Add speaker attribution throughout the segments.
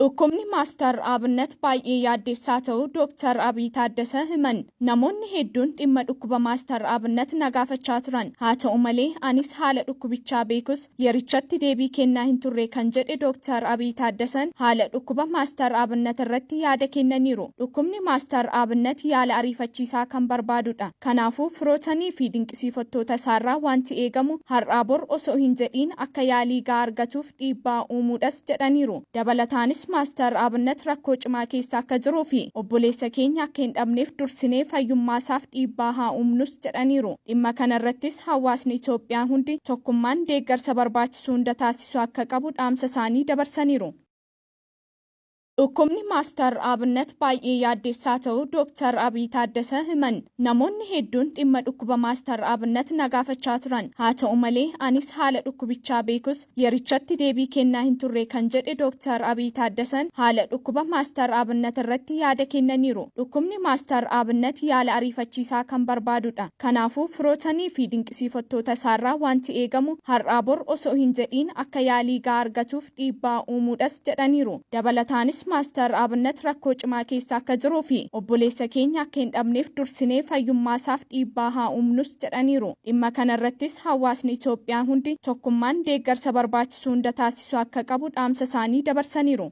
Speaker 1: Dhukkubni Maaster Abnet baay'ee yaaddeessaa ta'uu Dr. Abiy Taaddasee himan. Namoonni hedduun dhimma dhukkuba Maaster Abnet nagaafachaa turan. Haa ta'u malee anis haala dhukkubichaa beekus yerichatti deebii kennaa hin turre kan jedhe Dr. Abiy Taaddaseen haala dhukkuba Maaster Abnet irratti yaada kennaniiru. Dhukkubni Maaster Abnet yaala ariifachiisaa kan barbaadudha. Kanaafuu firootanii fi dinqisiifattoota isaarraa wanti eegamu har'aa bor osoo hin jedhiin akka yaalii gahaa argatuuf dhiibbaa uumuudhas jedhaniiru. Dabalataanis Maaster Abnet rakkoo cimaa keessa akka jiruu fi obboleessa keenya akka hin dhabneef dursinee fayyummaasaaf dhiibbaa haa uumnus jedhaniiru. Dhimma kanarrattis hawaasni Itoophiyaa hundi tokkummaan deeggarsa barbaachisu hunda taasisuu akka qabu dhaamsa isaanii dabarsaniiru. Dhukkubni Maaster Abnet baay'ee yaaddeessaa ta'uu Dr. Abiy Taaddasee himan. Namoonni hedduun dhimma dhukkuba Maaster Abnet nagaafachaa turan. Haa ta'u malee anis haala dhukkubichaa beekus yerichatti deebii kennaa hin turre kan jedhe Dr. Abiy Taaddaseen haala dhukkuba Maaster Abnet irratti yaada kennaniiru. Dhukkubni Maaster Abnet yaala ariifachiisaa kan barbaadudha. Kanaafuu firootanii fi dinqisiifattoota isaarraa wanti eegamu har'aa bor osoo hin jedhiin akka yaalii gahaa argatuuf dhiibbaa uumuudhas jedhaniiru. Dabalataanis Maaster Abnet rakkoo cimaa keessa akka jiruu fi obboleessa keenya akka hin dhabneef dursinee fayyummaasaaf dhiibbaa haa uumnus jedhaniiru. Dhimma kanarrattis hawaasni Itoophiyaa hundi tokkummaan deeggarsa barbaachisu hunda taasisuu akka qabu dhaamsa isaanii dabarsaniiru.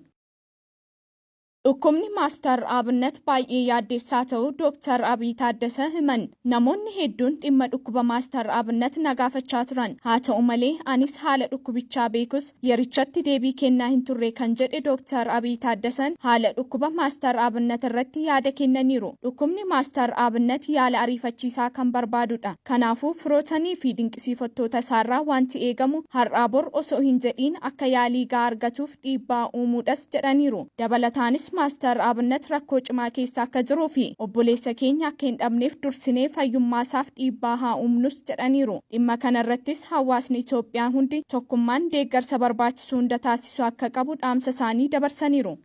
Speaker 1: Dhukkubni Maaster Abnet baay'ee yaaddeessaa ta'uu Dr. Abiy Taaddasee himan. Namoonni hedduun dhimma dhukkuba Maaster Abnet nagaafachaa turan. Haa ta'u malee anis haala dhukkubichaa beekus yerichatti deebii kennaa hin turre kan jedhe Dr. Abiy Taaddaseen haala dhukkuba Maaster Abnet irratti yaada kennaniiru. Dhukkubni Maaster Abnet yaala ariifachiisaa kan barbaadudha. Kanaafuu firootanii fi dinqisiifattoota isaarraa wanti eegamu har'aa bor osoo hin jedhiin akka yaalii gahaa argatuuf dhiibbaa uumuudhas jedhaniiru. Dabalataanis Maaster Abnet rakkoo cimaa keessa akka jiruu fi obboleessa keenya akka hin dhabneef dursinee fayyummaasaaf dhiibbaa haa uumnus jedhaniiru. Dhimma kanarrattis hawaasni Itoophiyaa hundi tokkummaan deeggarsa barbaachisu hunda taasisuu akka qabu dhaamsa isaanii dabarsaniiru.